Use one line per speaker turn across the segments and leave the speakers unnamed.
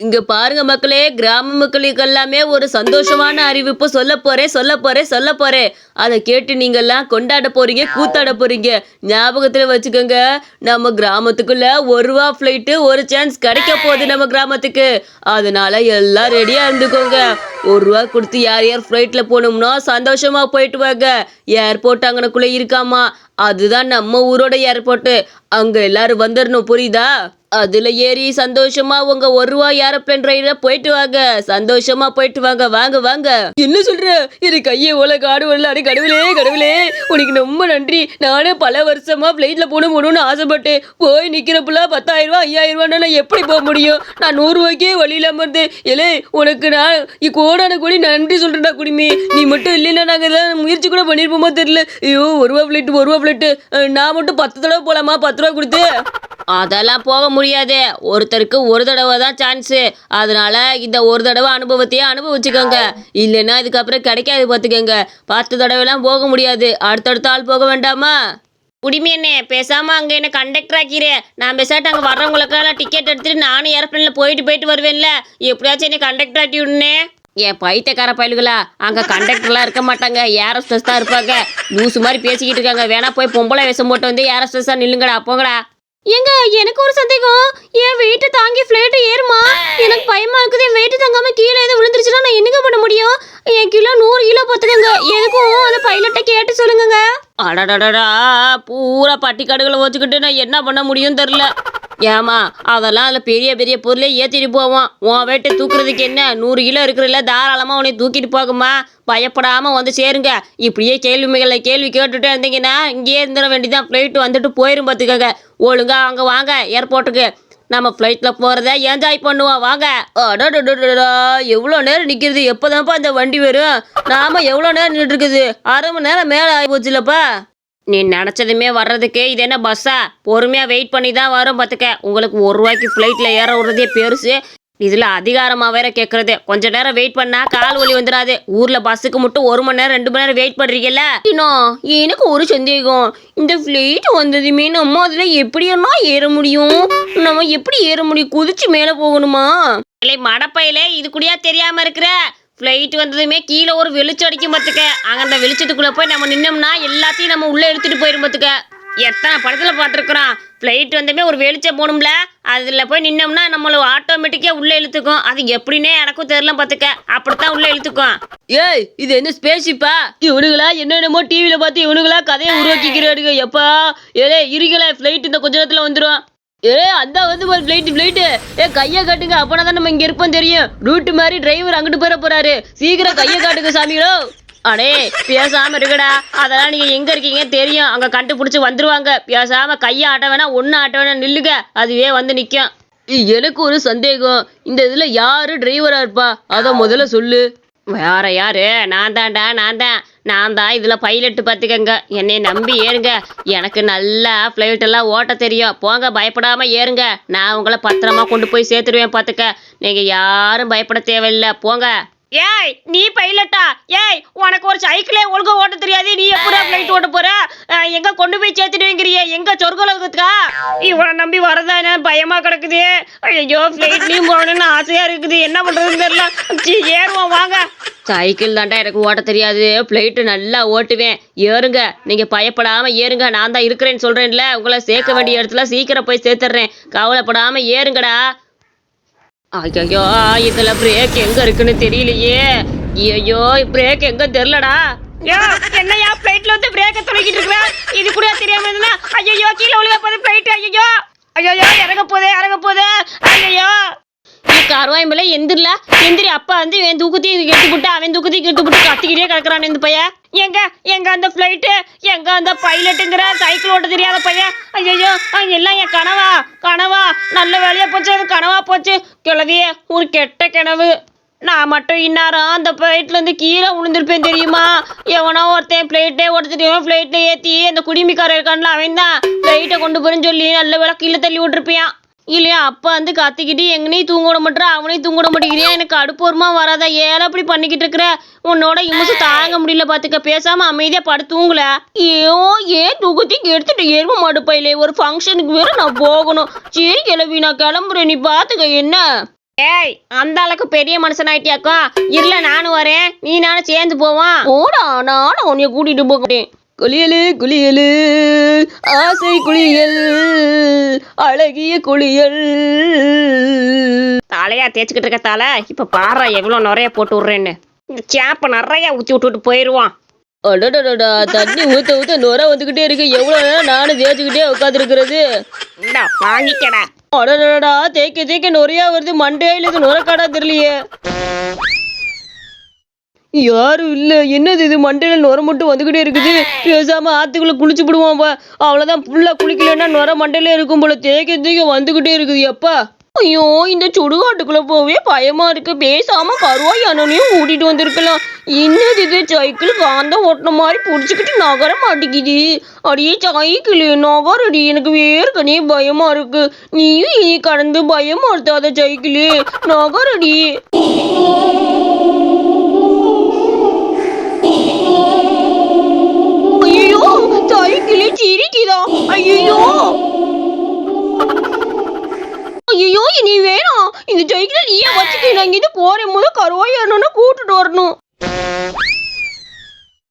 இங்க பாருங்க மக்களே, கிராம மக்களுக்கு எல்லாமே ஒரு சந்தோஷமான அறிவிப்பு சொல்ல போறேன். அதை கேட்டு நீங்கெல்லாம் கொண்டாட போறீங்க, கூத்தாட போறீங்க. ஞாபகத்துல வச்சுக்கோங்க, நம்ம கிராமத்துக்குள்ள ரூபா ஃப்ளைட்டு ஒரு சான்ஸ் கிடைக்க போகுது நம்ம கிராமத்துக்கு. அதனால எல்லாம் ரெடியா இருந்துக்கோங்க. ரூபா கொடுத்து யார் யார் ஃப்ளைட்ல போகணும்னோ சந்தோஷமா போயிட்டு வாங்க. ஏர்போர்ட் அங்கனக்குள்ள இருக்காமா, அதுதான் நம்ம ஊரோட ஏர்போர்ட். அங்க எல்லாரும் வந்துடணும், புரியுதா? அதுல ஏறி சந்தோஷமா உங்க ரூபா ஏரோப்ளேன் ரைடுல போயிட்டு வாங்க. சந்தோஷமா போயிட்டு வாங்க. வாங்க வாங்க. என்ன சொல்ற? இது கையை ஓல காடு வரல. அடே கடவுளே உனக்கு ரொம்ப நன்றி. நானே பல வருஷமா பிளைட்ல போகணும்னு ஆசைப்பட்டேன். போய் நிக்கிறப்பல 10,000 ரூபா 5,000 ரூபாய் நான் எப்படி போக முடியும்? நான் 100 ரூபாய்க்கே வழியில அமர்ந்து இலே உனக்கு நான் கோடான கூடி நன்றி சொல்றேன்டா குடிமி. நீ மட்டும் இல்லைன்னா நாங்க எல்லாம் முயற்சி கூட பண்ணிருப்போமோ தெரியல. ஐயோ, ரூபா பிளைட் நான் மட்டும் 10 தடவை போலாமா? 10 ரூபா கொடுத்து அதெல்லாம் போக முடியாது. ஒருத்தருக்கு ஒரு தடவை தான் சான்ஸு. அதனால இந்த ஒரு தடவை அனுபவத்தையே அனுபவிச்சுக்கோங்க. இல்லைன்னா இதுக்கப்புறம் கிடைக்காது பார்த்துக்கோங்க. 10 தடவைலாம் போக முடியாது. அடுத்தடுத்த ஆள் போக வேண்டாமா? குடிமை என்ன பேசாம அங்க என்ன கண்டக்டர் ஆக்கிறேன். நான் பேசாட்டு அங்க வர்றவங்களுக்கெல்லாம் டிக்கெட் எடுத்துட்டு நானும் ஏரோப்ளேன்ல போயிட்டு வருவேன்ல. எப்படியாச்சும் என்ன கண்டக்டர் ஆக்கி விடுனே. ஏன் பைத்தியக்கார பயலுகளா, அங்க கண்டக்டர்லாம் இருக்க மாட்டாங்க, ஏரோஸ்டர்ஸ் தான் இருப்பாங்க. லூசு மாதிரி பேசிக்கிட்டு இருக்காங்க. வேணா போய் பொம்பளை வேஷம் போட்டு வந்து ஏரோஸ்டர்ஸா நில்லுங்கடா, போங்கடா. ஏங்க, எனக்கு ஒரு சந்தேகம். என் வெயிட் தாங்கி ஃப்ளைட் ஏறுமா? எனக்கு பயமா இருக்குது. என் வெயிட் தாங்காம கீழே எதுவும் விழுந்துருச்சுன்னா நான் என்னங்க பண்ண முடியும்? என் கிலோ 100 கிலோ பார்த்துக்கங்க. எதுக்கும் அந்த பைலட்டை கேட்டு சொல்லுங்க. அடடடடா, பூரா பட்டிக்காடுகளை வச்சுக்கிட்டு நான் என்ன பண்ண முடியும் தெரியல. ஏமா, அதெல்லாம் அதில் பெரிய பெரிய பொருளே ஏற்றிட்டு போவோம். உன் வெயிட்டை தூக்குறதுக்கு என்ன? 100 கிலோ இருக்கிறல்ல, தாராளமாக உன்னை தூக்கிட்டு போகுமா. பயப்படாமல் வந்து சேருங்க. இப்படியே கேள்வி கேட்டுகிட்டே இருந்தீங்கன்னா இங்கேயே இருந்துட வேண்டியதான். ஃப்ளைட்டு வந்துட்டு போயிரும் பார்த்துக்கங்க. ஒழுங்கா அங்கே வாங்க ஏர்போர்ட்டுக்கு. நம்ம ஃப்ளைட்டில் போகிறத என்ஜாய் பண்ணுவோம், வாங்க. அடடடடா, எவ்வளோ நேரம் நிற்கிறது? எப்போதான்ப்பா அந்த வண்டி வரும்? நாம எவ்வளோ நேரம் நின்றுட்டு இருக்குது? அரை மணி நேரம் மேலே ஆகி போச்சுல்லப்பா. நீ நினச்சதுமே வர்றதுக்கு இது என்ன பஸ்ஸா? பொறுமையாக வெயிட் பண்ணி தான் வரும் பார்த்துக்க. உங்களுக்கு 1 ரூபாய்க்கு ஃப்ளைட்டில் ஏற விடுறதே பெருசு. இதில் அதிகாரமாக வேற கேட்குறது. கொஞ்ச நேரம் வெயிட் பண்ணால் கால் வலி வந்துடாது. ஊரில் பஸ்ஸுக்கு மட்டும் 1 மணி நேரம் 2 மணி நேரம் வெயிட் பண்ணுறீங்கல்ல. இன்னும் எனக்கு ஒரு சந்தேகம். இந்த ஃப்ளைட் வந்ததுமே நம்ம அதில் எப்படியென்னா ஏற முடியும்? நம்ம எப்படி ஏற முடியும்? குதிச்சு மேலே போகணுமா? இல்லை மடப்பையிலே இது கூடயா தெரியாமல் இருக்கிற? ஃப்ளைட் வந்ததுமே கீழே ஒரு வெளிச்சம் அடிக்கும் பார்த்துக்க. அங்கே அந்த வெளிச்சத்துக்குள்ளே போய் நம்ம நின்னோம்னா எல்லாத்தையும் நம்ம உள்ளே இழுத்துட்டு போயிடும் பார்த்துக்க. எத்தனை படத்தில் பார்த்துருக்குறோம். ஃப்ளைட் வந்ததுமே ஒரு வெளிச்சம் போகணும்ல, அதில் போய் நின்னோம்னா நம்மளை ஆட்டோமேட்டிக்காக உள்ளே இழுத்துக்கும். அது எப்படின்னே எனக்கும் தெரியல பார்த்துக்க. அப்படித்தான் உள்ளே இழுத்துக்கும். ஏய், இது என்ன ஸ்பேஸ்ஷிப்பா? இவனுங்களா என்னென்னமோ டிவியில் பார்த்து இவனுங்களா கதையை உருவாக்கிக்கிறாடுங்க. எப்பா ஏலே இருங்களே, ஃப்ளைட் இந்த கொஞ்ச நேரத்தில் வந்துடும். அந்த வந்து ஒரு ஃப்ளைட்டு கையை காட்டுங்க. அப்பனா தான் நம்ம இங்க இருப்போம் தெரியும். ரூட்டு மாதிரி டிரைவர் அங்கிட்டு போறாரு. சீக்கிரம் கையை காட்டுங்க சாமிகளோ. அடே பேசாம இருக்குடா. அதெல்லாம் நீங்க எங்க இருக்கீங்க தெரியும். அங்க கண்டுபிடிச்சு வந்துருவாங்க. பேசாம கையை ஆட்ட வேணா, ஒன்னு ஆட்ட வேணா, நில்லுங்க. அதுவே வந்து நிக்கும். எனக்கு ஒரு சந்தேகம். இந்த இதுல யாரு டிரைவரா இருப்பா? அத முதல்ல சொல்லு. வேற யாரு? நான் தான் இதில் பைலட்டு பார்த்துக்கங்க. என்னை நம்பி ஏறுங்க. எனக்கு நல்லா ஃப்ளைட்டெல்லாம் ஓட்ட தெரியும். போங்க, பயப்படாமல் ஏறுங்க. நான் உங்களை பத்திரமா கொண்டு போய் சேர்த்துருவேன் பார்த்துக்க. நீங்கள் யாரும் பயப்பட தேவையில்லை, போங்க. ஏய், நீ பைலட்டா? ஏய், உனக்கு ஒரு சைக்கிளே ஒழுங்கா ஓட்ட தெரியாது. நீ எப்படா ஃப்ளைட் ஓட்ட போற? எங்க கொண்டு போய் சேர்த்துடுவீங்கிறிய? எங்க சொர்க்கலோகத்துக்கா? இவனை நம்பி வரதானே பயமா கிடக்குது. ஐயோ, ஃப்ளைட்லயும் போகணும்னு ஆசையா இருக்குது. என்ன பண்றதுன்னு தெரியல. ஏறுவோம், வாங்க. சைக்கிள் தாண்டா எனக்கு ஓட்ட தெரியாது. ஃப்ளைட்டு நல்லா ஓட்டுவேன். ஏறுங்க, நீங்கள் பயப்படாமல் ஏறுங்க. நான் தான் இருக்கிறேன்னு சொல்கிறேன்ல. உங்களை சேர்க்க வேண்டிய இடத்துல சீக்கிரம் போய் சேர்த்துட்றேன். கவலைப்படாமல் ஏறுங்கடா. ஐயோ, இதில் பிரேக் எங்கே இருக்குன்னு தெரியலையே. ஐயோ, பிரேக் எங்கே தெரிலடா. என்னையா ஃப்ளைட்டில் வந்து பிரேக்கை தொலைக்கிட்டு இருக்கிறேன்? இது கூட தெரியாம இருந்தா ஐயோ கீழே ஒழுங்கா போகுது ஃப்ளைட்டு. ஐயோ இறங்க போதே. ஐயோ கருவாயம்பிள்ள எந்திரி. அப்பா வந்து என் தூக்கத்தையும் கெட்டுப்புட்டு அவன் தூக்கத்தையும் கெட்டுப்புட்டு கத்திக்கிட்டே கிடக்குறான் இந்த பையன். எங்க அந்த ஃப்ளைட்டு? எங்க அந்த பைலட்டுங்கிற சைக்கிள் ஓட்ட தெரியாத பையன்? ஐயோ, எல்லாம் என் கனவா. நல்ல வேலையா போச்சு, அது கனவா போச்சு. கிளவியே, ஒரு கெட்ட கனவு. நான் மட்டும் இன்னாரம் அந்த ஃப்ளைட்ல இருந்து கீழே விழுந்திருப்பேன் தெரியுமா? எவனோ ஒருத்தன் ஃப்ளைட்டே ஓட்ட தெரியுமா, ஃப்ளைட்டை ஏற்றி அந்த குடிமிக்காரர் இருக்கான்ல, அவன் தான் ஃப்ளைட்டை கொண்டு போறேன்னு சொல்லி நல்ல வேலை கீழே தள்ளி விட்டுருப்பியான். இல்லையா, அப்பா வந்து கத்திக்கிட்டு எங்கனையும் தூங்க விட மாட்டேற, அவனையும் தூங்க விட மாட்டேங்கிறியா? எனக்கு அடுப்போருமா வராதா? ஏன் அப்படி பண்ணிக்கிட்டு இருக்கிற? உன்னோட இமுசு தாங்க முடியல பார்த்துக்க. பேசாம அமைதியா படுத்து தூங்கல. ஏன் தூக்கத்தையும் எடுத்துட்டு ஏறுவ மாட்டுப்பையிலே. ஒரு ஃபங்க்ஷனுக்கு வேற நான் போகணும். சரி கிளம்பி நான் கிளம்புறேன், நீ பார்த்துக்க என்ன.
ஏய், அந்த அளவுக்கு பெரிய மனுஷன் ஆயிட்டியாக்கா? இல்ல நானும் வரேன், நீ நானும் சேர்ந்து போவோம்.
ஓடா, நானும் உன்னைய கூட்டிட்டு போகிறேன். குளியலு குளியலு ஆசை குளியல் அழகிய குளியல்.
தலையா தேய்ச்சிக்கிட்டு இருக்க தலை, இப்ப பாரு எவ்வளவு நிறைய போட்டு விடுறேன்னு. இந்த சேப்ப நிறைய ஊத்தி விட்டுட்டு போயிருவான்.
அடடடா, தண்ணி ஊத்த ஊத்த நுர வந்துகிட்டே இருக்கு. எவ்வளவு நேரம் நானும் தேய்ச்சிக்கிட்டே உட்காந்துருக்கிறது.
இந்தா வாங்கிக்கடா.
அடடடா, தேய்க்க தேய்க்க நுரையா வருது. மண்டையில இது நுரக்காடா தெரியலையே. யாரும் இல்ல. என்னது இது, மண்டையில நுர மட்டும் வந்துகிட்டே இருக்குது. பேசாம ஆத்துக்குள்ள குளிச்சு விடுவோம். அவ்வளவுதான், ஃபுல்லா குளிக்கலன்னா நுர மண்டையில இருக்கும் போல. தேய்க்க தேய்க்க வந்துகிட்டே இருக்குது. எப்பா, ஐயோ, இந்த சுடுகாட்டுக்குள்ள போவே பயமா இருக்கு. பேசாம கருவாய் அண்ணனையும் கூட்டிட்டு வந்திருக்கலாம். என்னது இது, சைக்கிள் காந்தம் ஓட்டின மாதிரி புடிச்சுக்கிட்டு நகர மாட்டேங்குது. அடியே சைக்கிள் நகரடி, எனக்கு வேர்க்கனே பயமா இருக்கு. நீயும் இனி கடந்து பயமா இருக்காத சைக்கிள், நகரடி. ஐயோ, சைக்கிளே சிரிக்குதா. ஐயோ ஐயோ, இனி வேணாம். இந்த சைக்கிளை நீயே வச்சுக்க. நான் இங்கிட்டு போறேன். போது கருவாய் அண்ணனை கூட்டிட்டு வரணும்.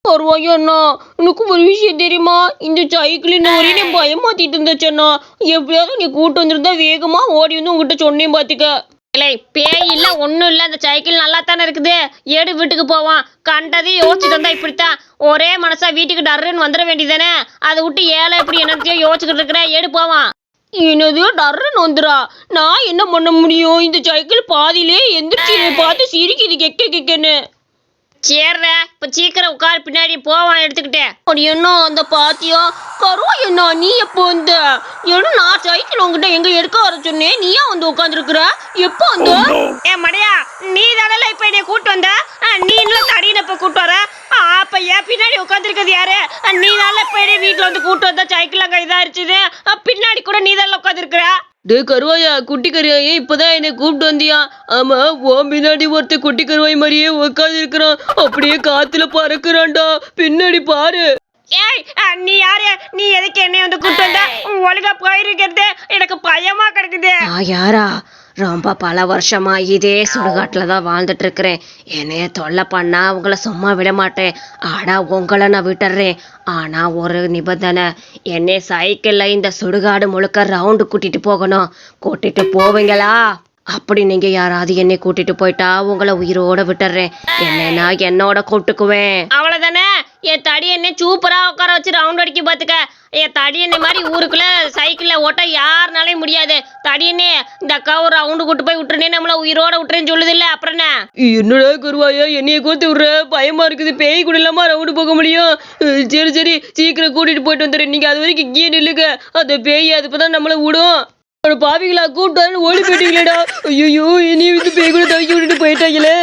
கருவாய் அண்ணா, உனக்கு ஒரு விஷயம் தெரியுமா? இந்த சைக்கிள் இந்த ஒரே நான் பயமாத்திட்டு இருந்துச்சண்ணா. எப்படியாவது நீ கூட்டு வந்திருந்தா வேகமா ஓடி வந்து உங்ககிட்ட சொன்னேன் பாத்துக்க.
இல்லை, பேய் இல்ல ஒன்றும் இல்லை, அந்த சைக்கிள் நல்லா தானே இருக்குது. ஏடு வீட்டுக்கு போவான். கண்டதையும் யோசிச்சுட்டு வந்தா இப்படித்தான். ஒரே மனசா வீட்டுக்கு டர்ன்னு வந்துட வேண்டியதானே. அதை விட்டு ஏழை எப்படி என்னத்தையோ யோசிச்சுக்கிட்டு இருக்கிற. ஏடு போவான்.
என்னது, டர்ன்னு வந்துடா? நான் என்ன பண்ண முடியும்? இந்த சைக்கிள் பாதியிலே எந்திரிச்சு பார்த்து சிரிக்குது கெக்க கெக்கன்னு.
சேர்ற, இப்ப சீக்கிரம் உட்கார், பின்னாடி போவான் எடுத்துக்கிட்டே.
அப்படி என்ன அந்த பாத்தியா? கருவாய் அண்ணா, நீ எப்போ வந்த? ஏன்னா நான் சைக்கிள் உங்ககிட்ட எங்க எடுக்க வர சொன்னேன். நீயா வந்து உட்காந்துருக்குற? எப்போ வந்த?
ஏ மடையா, நீ தானே இப்ப என்னை கூட்டு வந்த. நீ இன்னும் தடியில இப்ப கூட்டு வர. அப்ப ஏன் பின்னாடி உட்காந்துருக்கிறது யாரு? நீ தானே இப்ப என்னை வீட்டுல வந்து கூட்டு வந்த. சைக்கிள் அங்க இதாயிருச்சுது. பின்னாடி கூட நீ தானே உட்காந்துருக்குற.
டே கருவாயா, குட்டி கருவாயே, இப்பதான் என்னை கூப்பிட்டு வந்தியா? ஆமா, உன் பின்னாடி ஒருத்த குட்டி கருவாய் மாதிரியே உட்காந்து இருக்கிறான். அப்படியே காத்துல பறக்குறான்டா. பின்னாடி பாரு.
ஏய், நீ யாரு? நீ எதுக்கு என்னைய வந்து கூட்டு வந்த? ஒழுங்கா போயிருக்கிறது எனக்கு பயமா கிடக்குது.
யாரா?
ரொம்ப பல வருஷமா இதே சுடுகாட்டுல தான் வாழ்ந்துட்டு இருக்கிறேன். என்னைய தொல்லை பண்ணா உங்களை சும்மா விட மாட்டேன். ஆனா உங்களை நான் விட்டுறேன். ஆனா ஒரு நிபந்தனை, என்னை சைக்கிள்ல இந்த சுடுகாடு முழுக்க ரவுண்டு கூட்டிட்டு போகணும். கூட்டிட்டு போவீங்களா? அப்படி நீங்க யாராவது என்னை கூட்டிட்டு போயிட்டா உங்களை உயிரோட விட்டுறேன். என்னன்னா என்னோட கூட்டுக்குவேன். அவ்வளவுதானே? என் தடி என்ன சூப்பரா உட்கார வச்சு ரவுண்ட் அடிக்க பாத்துக்க. என் தடி என்ன மாதிரி ஊருக்குள்ள சைக்கிள்ல ஓட்ட யாருனாலையும் முடியாது. தடி என்ன, இந்த அக்காவை ரவுண்டு கூட்டு போய் விட்டுறேன், நம்மள உயிரோட விட்டுறேன்னு சொல்லுது இல்ல. அப்புறம்
என்னடா கருவாயா, என்னைய கூத்து விடுற? பயமா இருக்குது. பேய் கூட இல்லாம ரவுண்டு போக முடியும்? சரி சரி, சீக்கிரம் கூட்டிட்டு போயிட்டு வந்துடுறேன். நீங்க அது வரைக்கும் இங்கேயே நில்லுங்க. அந்த பேய் அதுப்பதான் நம்மள விடும். பாவிங்களா, கூப்பிட்டு ஓடி போயிட்டீங்களேடா. ஐயோ, இனி வந்து பேய் கூட தவிக்க விட்டுட்டு போயிட்டாங்களே.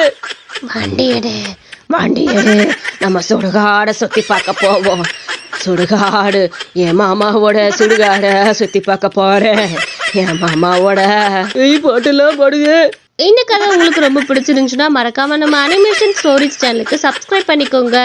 வண்டியடு வண்டியடு, நம்ம சுடுகாட சுத்தி பார்க்க போவோம். சுடுகாடு, என் மாமாவோட சுடுகாட சுத்தி பார்க்க போறேன். என் மாமாவோட
பாட்டெல்லாம் பாடுது.
இந்த கதை உங்களுக்கு ரொம்ப பிடிச்சிருந்துச்சுன்னா மறக்காம நம்ம அனிமேஷன் ஸ்டோரிஸ் சேனலுக்கு சப்ஸ்கிரைப் பண்ணிக்கோங்க.